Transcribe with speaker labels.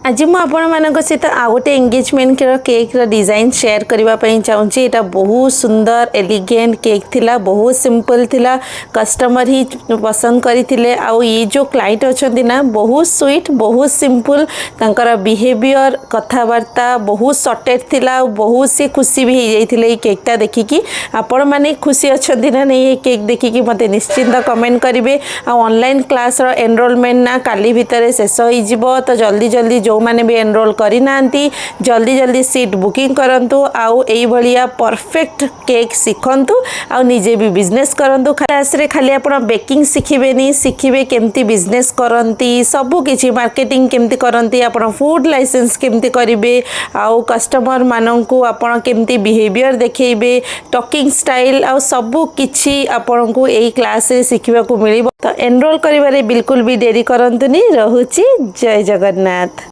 Speaker 1: आज मुझे आपण सहित आउ गोटे एंगेजमेंट केक डिजाइन शेयर करने चाहूँगी। यहाँ बहुत सुंदर एलिगेंट केक थिला, बहुत सिंपल थिला, कस्टमर ही पसंद करते। आउ ये जो क्लाइंट अच्छा ना बहुत स्वीट, बहुत सिंपल, तांकर बिहेवियर कथबार्ता बहुत सर्टेड थिला। बहुत सी खुशी भी हो जाते ये केकटा देखिकी। आपण मैंने खुशी अच्छा ना नहीं ये केक देखिकी मत निश्चिंत कमेंट करेंगे। ऑनलाइन क्लास एनरोलमेंट ना काली भितर शेष हो, तो जल्दी जल्दी जो मैंने भी एनरोल करना जल्दी जल्दी सीट बुकिंग करंतु। आउ एई भलिया परफेक्ट केक शिखंतु, आउ निजे भी बिजनेस करंतु। क्लास रे खाली आपण बेकिंग शिखिबेनी, शिखिबे केमती बिजनेस करंती, सबु किछि मार्केटिंग केमती करंती, आपण फूड लाइसेंस केमती करिवे, आउ कस्टमर माननकु आपण केमती बिहेवियर देखैबे, टॉकिंग स्टाइल, आउ सबु किछि आपनकु एई क्लास रे शिखिबा को मिलिबो। तो एनरोल करिबारे बिल्कुल भी देरी करंतुनी। रहुछि जय जगन्नाथ।